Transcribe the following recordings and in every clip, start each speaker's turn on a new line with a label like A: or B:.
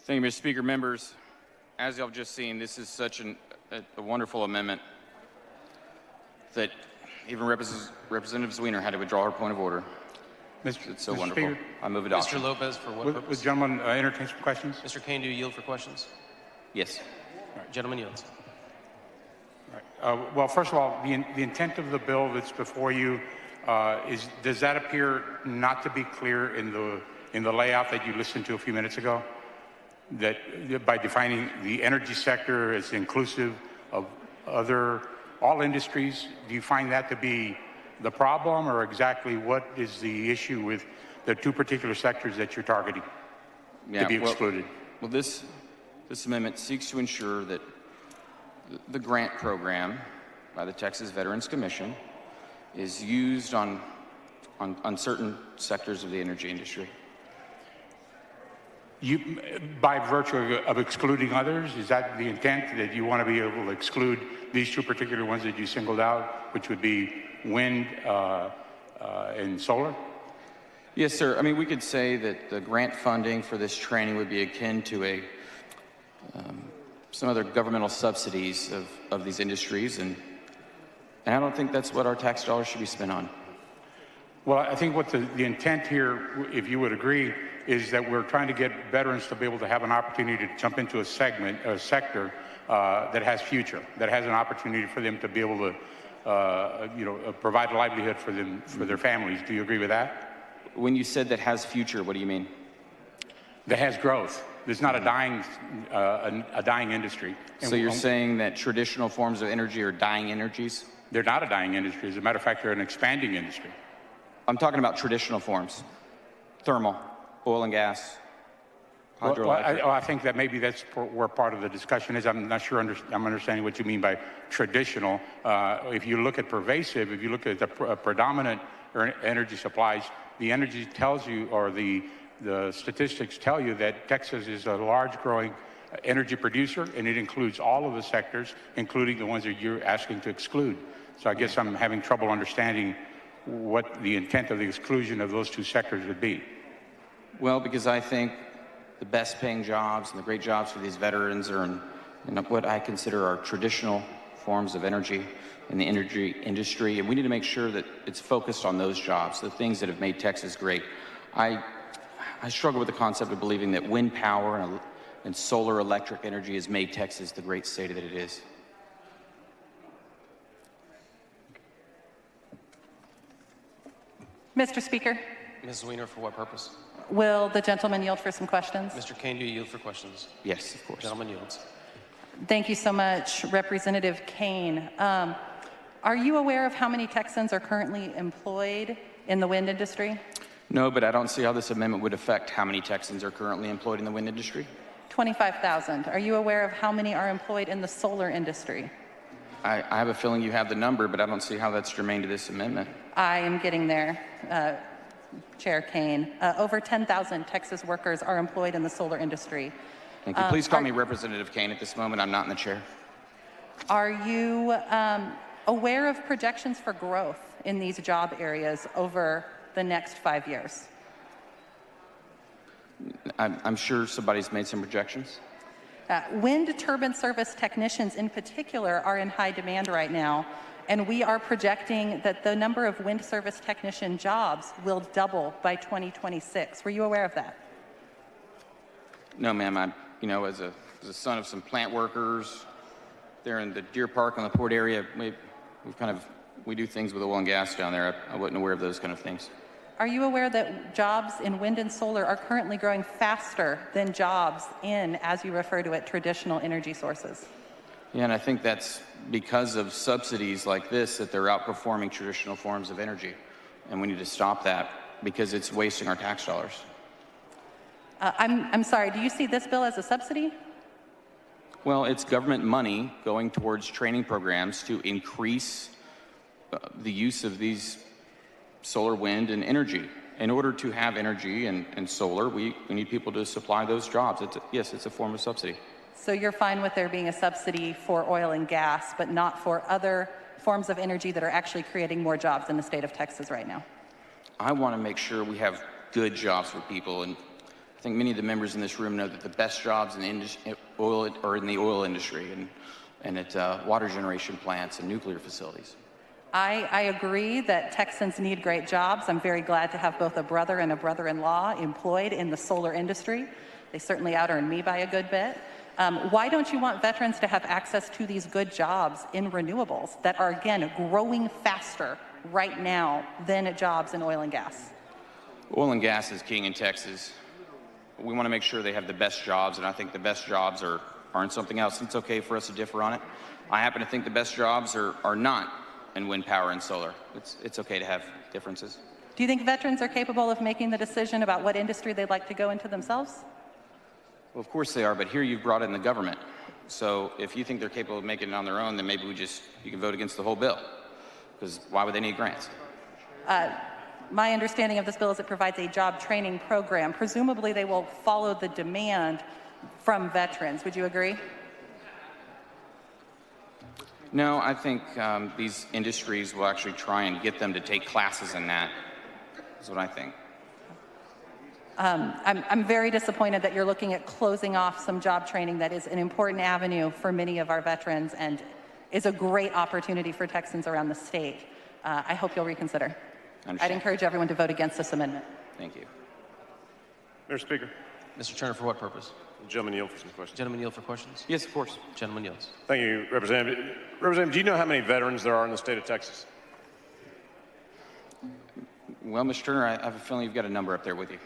A: Thank you, Mr. Speaker. Members, as y'all just seen, this is such a wonderful amendment that even Representative Weiner had to withdraw her point of order. It's so wonderful.
B: Speaker,
A: I move adoption.
C: Mr. Lopez, for what purpose?
B: Would the gentleman entertain some questions?
C: Mr. Cain, do you yield for questions?
A: Yes.
C: Right. Gentleman yields.
B: All right. Well, first of all, the intent of the bill that's before you does that appear not to be clear in the layout that you listened to a few minutes ago? That by defining the energy sector as inclusive of all industries, do you find that to be the problem, or exactly what is the issue with the two particular sectors that you're targeting to be excluded?
A: Well, this amendment seeks to ensure that the grant program by the Texas Veterans Commission is used on certain sectors of the energy industry.
B: By virtue of excluding others, is that the intent, that you want to be able to exclude these two particular ones that you singled out, which would be wind and solar?
A: Yes, sir. I mean, we could say that the grant funding for this training would be akin to some other governmental subsidies of these industries, and I don't think that's what our tax dollars should be spent on.
B: Well, I think what the intent here, if you would agree, is that we're trying to get veterans to be able to have an opportunity to jump into a sector that has future, that has an opportunity for them to be able to, provide a livelihood for them, for their families. Do you agree with that?
A: When you said that has future, what do you mean?
B: That has growth. There's not a dying industry. And
A: so you're saying that traditional forms of energy are dying energies?
B: They're not a dying industry. As a matter of fact, they're an expanding industry.
A: I'm talking about traditional forms. Thermal, oil and gas, hydroelectric.
B: Well, I think that maybe that's where part of the discussion is. I'm not sure I'm understanding what you mean by traditional. If you look at pervasive, if you look at the predominant energy supplies, the energy tells you, or the statistics tell you, that Texas is a large growing energy producer, and it includes all of the sectors, including the ones that you're asking to exclude. So I guess I'm having trouble understanding what the intent of the exclusion of those two sectors would be.
A: Well, because I think the best paying jobs and the great jobs for these veterans are in what I consider our traditional forms of energy in the energy industry, and we need to make sure that it's focused on those jobs, the things that have made Texas great. I struggle with the concept of believing that wind power and solar electric energy has made Texas the great state that it is.
D: Mr. Speaker.
C: Ms. Weiner, for what purpose?
D: Will the gentleman yield for some questions?
C: Mr. Cain, do you yield for questions?
A: Yes, of course.
C: Gentleman yields.
D: Thank you so much, Representative Cain. Are you aware of how many Texans are currently employed in the wind industry?
A: No, but I don't see how this amendment would affect how many Texans are currently employed in the wind industry.
D: 25,000. Are you aware of how many are employed in the solar industry?
A: I have a feeling you have the number, but I don't see how that's germane to this amendment.
D: I am getting there, Chair Cain. Over 10,000 Texas workers are employed in the solar industry.
A: Thank you. Please call me Representative Cain at this moment. I'm not in the chair.
D: Are you aware of projections for growth in these job areas over the next 5 years?
A: I'm sure somebody's made some projections.
D: Wind turbine service technicians in particular are in high demand right now, and we are projecting that the number of wind service technician jobs will double by 2026. Were you aware of that?
A: No, ma'am. As a son of some plant workers there in the Deer Park on the port area, we do things with oil and gas down there. I wasn't aware of those kind of things.
D: Are you aware that jobs in wind and solar are currently growing faster than jobs in, as you refer to it, traditional energy sources?
A: Yeah, and I think that's because of subsidies like this, that they're outperforming traditional forms of energy. And we need to stop that because it's wasting our tax dollars.
D: I'm sorry, do you see this bill as a subsidy?
A: Well, it's government money going towards training programs to increase the use of these solar, wind, and energy. In order to have energy and solar, we need people to supply those jobs. Yes, it's a form of subsidy.
D: So you're fine with there being a subsidy for oil and gas, but not for other forms of energy that are actually creating more jobs in the state of Texas right now?
A: I want to make sure we have good jobs for people, and I think many of the members in this room know that the best jobs in the oil are in the oil industry and at water generation plants and nuclear facilities.
D: I agree that Texans need great jobs. I'm very glad to have both a brother and a brother-in-law employed in the solar industry. They certainly out-earn me by a good bit. Why don't you want veterans to have access to these good jobs in renewables that are, again, growing faster right now than jobs in oil and gas?
A: Oil and gas is king in Texas. We want to make sure they have the best jobs, and I think the best jobs aren't something else. It's okay for us to differ on it. I happen to think the best jobs are not in wind power and solar. It's okay to have differences.
D: Do you think veterans are capable of making the decision about what industry they'd like to go into themselves?
A: Well, of course they are, but here you've brought in the government. So if you think they're capable of making it on their own, then maybe you can vote against the whole bill. Because why would they need grants?
D: My understanding of this bill is it provides a job training program. Presumably they will follow the demand from veterans. Would you agree?
A: No, I think these industries will actually try and get them to take classes in that, is what I think.
D: I'm very disappointed that you're looking at closing off some job training that is an important avenue for many of our veterans and is a great opportunity for Texans around the state. I hope you'll reconsider. I'd encourage everyone to vote against this amendment.
A: Thank you.
E: Mr. Speaker.
C: Mr. Turner, for what purpose?
E: The gentleman yield for some questions.
C: Gentleman yield for questions?
A: Yes, of course.
C: Gentleman yields.
E: Thank you, Representative. Representative, do you know how many veterans there are in the state of Texas?
A: Well, Mr. Turner, I have a feeling you've got a number up there with you.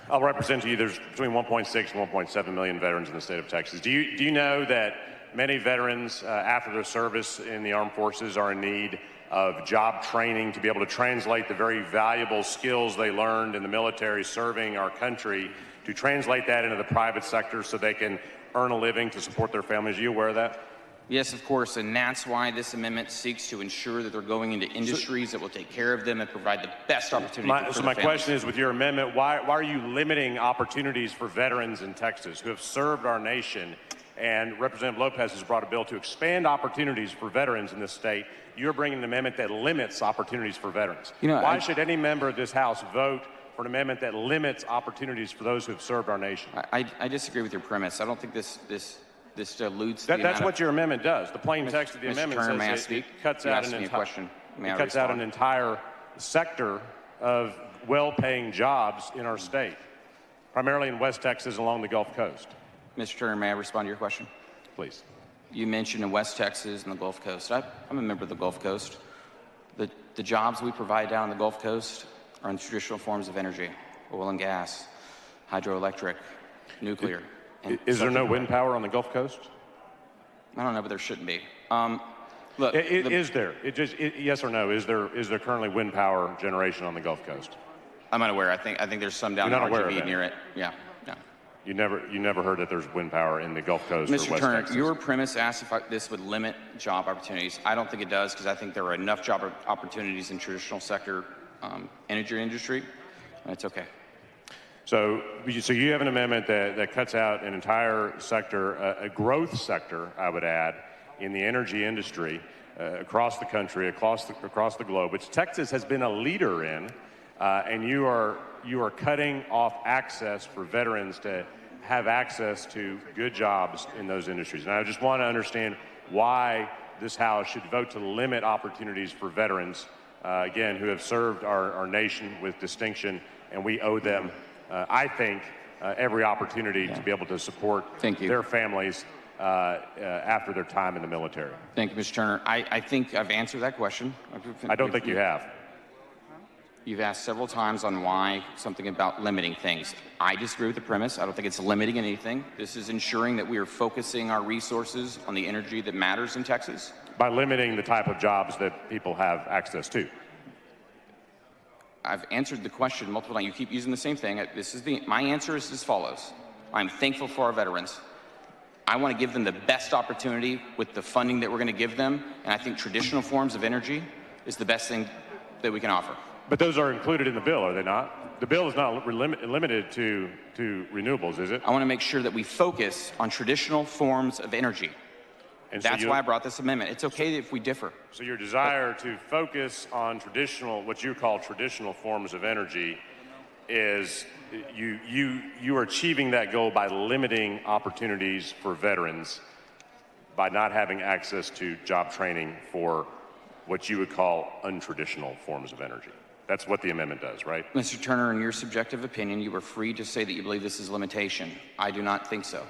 E: I'll represent to you there's between 1.6 and 1.7 million veterans in the state of Texas. Do you know that many veterans after their service in the armed forces are in need of job training to be able to translate the very valuable skills they learned in the military serving our country to translate that into the private sector so they can earn a living to support their families? Are you aware of that?
A: Yes, of course, and that's why this amendment seeks to ensure that they're going into industries that will take care of them and provide the best opportunity for their
E: So my
A: families.
E: question is, with your amendment, why are you limiting opportunities for veterans in Texas who have served our nation? And Representative Lopez has brought a bill to expand opportunities for veterans in this state. You're bringing an amendment that limits opportunities for veterans. Why should any member of this House vote for an amendment that limits opportunities for those who have served our nation?
A: I disagree with your premise. I don't think this dilutes
E: That's what your amendment does. The plain text of the amendment
A: Turner, may I
E: says
A: speak?
E: it cuts
A: You
E: out
A: asked
E: an
A: me a
E: entire
A: question. May I
E: it cuts out
A: respond?
E: an entire sector of well-paying jobs in our state, primarily in West Texas along the Gulf Coast.
A: Mr. Turner, may I respond to your question?
E: Please.
A: You mentioned in West Texas and the Gulf Coast. I'm a member of the Gulf Coast. The jobs we provide down on the Gulf Coast are in traditional forms of energy, oil and gas, hydroelectric, nuclear.
E: Is there no wind power on the Gulf Coast?
A: I don't know, but there shouldn't be. Look,
E: Is there? Yes or no? Is there currently wind power generation on the Gulf Coast?
A: I'm unaware. I think there's some down
E: You're
A: in
E: not aware of
A: RGV
E: that?
A: near it. Yeah.
E: You never heard that there's wind power in the Gulf Coast or
A: Mr.
E: West
A: Turner,
E: Texas?
A: your premise asked if this would limit job opportunities. I don't think it does, because I think there are enough job opportunities in traditional sector energy industry, and it's okay.
E: So you have an amendment that cuts out an entire sector, a growth sector, I would add, in the energy industry across the country, across the globe, which Texas has been a leader in, and you are cutting off access for veterans to have access to good jobs in those industries. And I just want to understand why this House should vote to limit opportunities for veterans, again, who have served our nation with distinction, and we owe them, I think, every opportunity to be able to support their families after their time in the military.
A: Thank you, Mr. Turner. I think I've answered that question.
E: I don't think you have.
A: You've asked several times on why something about limiting things. I disagree with the premise. I don't think it's limiting anything. This is ensuring that we are focusing our resources on the energy that matters in Texas.
E: By limiting the type of jobs that people have access to.
A: I've answered the question multiple times. You keep using the same thing. My answer is as follows. I'm thankful for our veterans. I want to give them the best opportunity with the funding that we're going to give them, and I think traditional forms of energy is the best thing that we can offer.
E: But those are included in the bill, are they not? The bill is not limited to renewables, is it?
A: I want to make sure that we focus on traditional forms of energy. And that's why I brought this amendment. It's okay if we differ.
E: So your desire to focus on what you call traditional forms of energy is you are achieving that goal by limiting opportunities for veterans by not having access to job training for what you would call untraditional forms of energy. That's what the amendment does, right?
A: Mr. Turner, in your subjective opinion, you were free to say that you believe this is a limitation. I do not think so.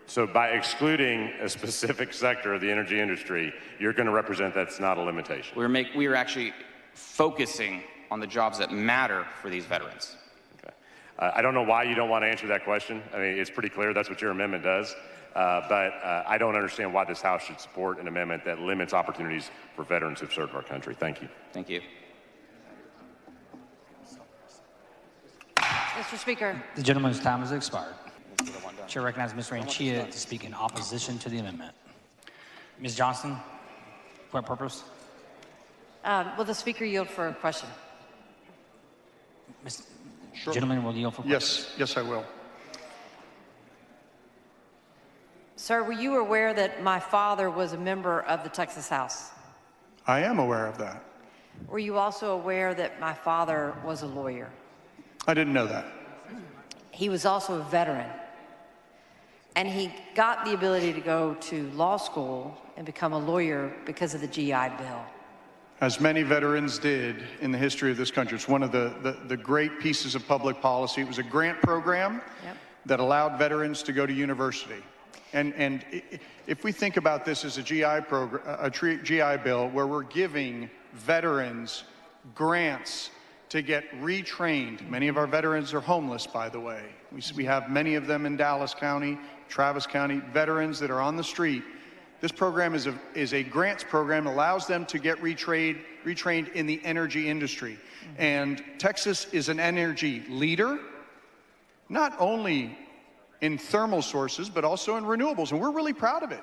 E: So by excluding a specific sector of the energy industry, you're going to represent that's not a limitation.
A: We are actually focusing on the jobs that matter for these veterans.
E: Okay. I don't know why you don't want to answer that question. I mean, it's pretty clear that's what your amendment does. But I don't understand why this House should support an amendment that limits opportunities for veterans who've served our country. Thank you.
A: Thank you.
F: Mr. Speaker.
G: The gentleman's time has expired. Chair recognizes Ms. Ranchia to speak in opposition to the amendment. Ms. Johnson, for what purpose?
F: Will the Speaker yield for a question?
G: Sure. Gentleman will yield for questions.
H: Yes, I will.
F: Sir, were you aware that my father was a member of the Texas House?
H: I am aware of that.
F: Were you also aware that my father was a lawyer?
H: I didn't know that.
F: He was also a veteran. And he got the ability to go to law school and become a lawyer because of the GI Bill.
H: As many veterans did in the history of this country. It's one of the great pieces of public policy. It was a grant program that allowed veterans to go to university. And if we think about this as a GI Bill where we're giving veterans grants to get retrained. Many of our veterans are homeless, by the way. We have many of them in Dallas County, Travis County, veterans that are on the street. This program is a grants program that allows them to get retrained in the energy industry. And Texas is an energy leader, not only in thermal sources, but also in renewables. And we're really proud of it.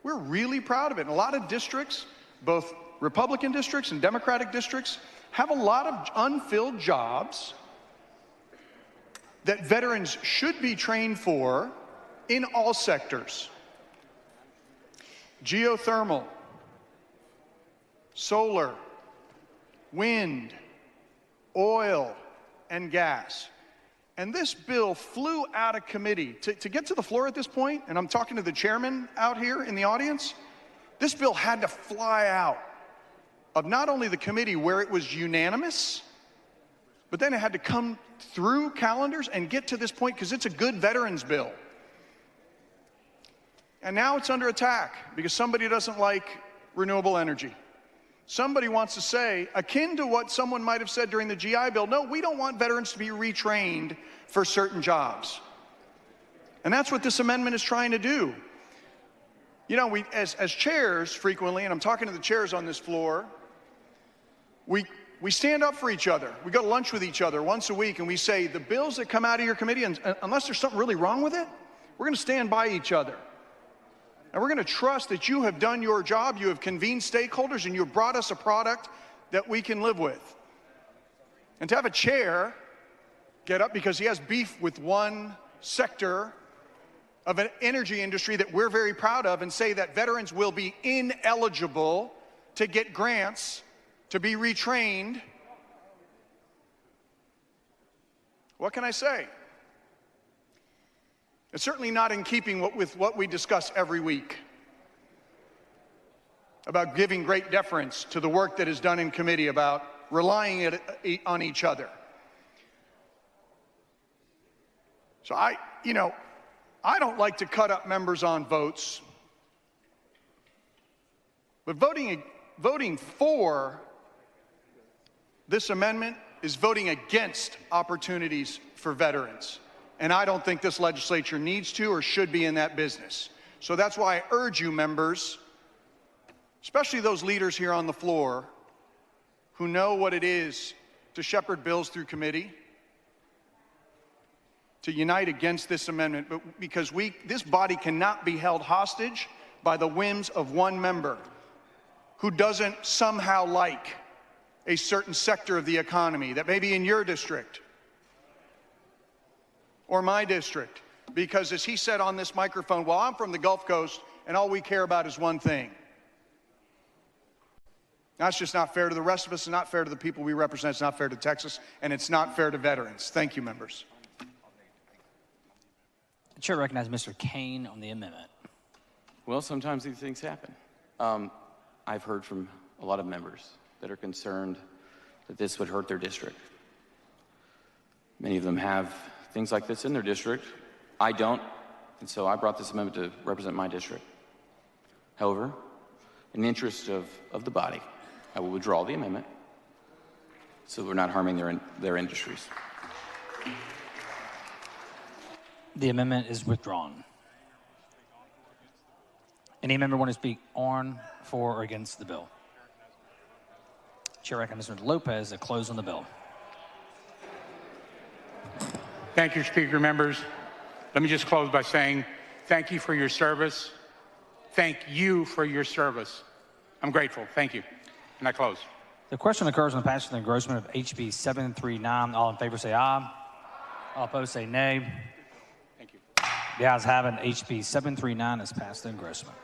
H: We're really proud of it. And a lot of districts, both Republican districts and Democratic districts, have a lot of unfilled jobs that veterans should be trained for in all sectors. Geothermal, solar, wind, oil, and gas. And this bill flew out of committee. To get to the floor at this point, and I'm talking to the chairman out here in the audience, this bill had to fly out of not only the committee where it was unanimous, but then it had to come through calendars and get to this point because it's a good veterans bill. And now it's under attack because somebody doesn't like renewable energy. Somebody wants to say, akin to what someone might have said during the GI Bill, no, we don't want veterans to be retrained for certain jobs. And that's what this amendment is trying to do. You know, as chairs frequently, and I'm talking to the chairs on this floor, we stand up for each other. We go to lunch with each other once a week and we say, the bills that come out of your committee, and unless there's something really wrong with it, we're gonna stand by each other. And we're gonna trust that you have done your job, you have convened stakeholders, and you have brought us a product that we can live with. And to have a chair get up because he has beef with one sector of an energy industry that we're very proud of and say that veterans will be ineligible to get grants to be retrained, what can I say? It's certainly not in keeping with what we discuss every week about giving great deference to the work that is done in committee, about relying on each other. So I don't like to cut up members on votes, but voting for this amendment is voting against opportunities for veterans. And I don't think this legislature needs to or should be in that business. So that's why I urge you members, especially those leaders here on the floor who know what it is to shepherd bills through committee, to unite against this amendment, because this body cannot be held hostage by the whims of one member who doesn't somehow like a certain sector of the economy that may be in your district or my district, because as he said on this microphone, well, I'm from the Gulf Coast and all we care about is one thing. That's just not fair to the rest of us. It's not fair to the people we represent. It's not fair to Texas, and it's not fair to veterans. Thank you, members.
G: The chair recognizes Mr. Cain on the amendment.
A: Well, sometimes these things happen. I've heard from a lot of members that are concerned that this would hurt their district. Many of them have things like this in their district. I don't, and so I brought this amendment to represent my district. However, in the interest of the body, I will withdraw the amendment so we're not harming their industries.
G: The amendment is withdrawn. Any member want to speak on, for, or against the bill? Chair recognizes Mr. Lopez to close on the bill.
B: Thank you, Speaker. Members, let me just close by saying thank you for your service. Thank you for your service. I'm grateful. Thank you. And I close.
G: The question occurs on the passage and engrossment of HB 739. All in favor say aye. All opposed say nay.
B: Thank you.
G: The ayes have it. HB 739 is passed the engrossment.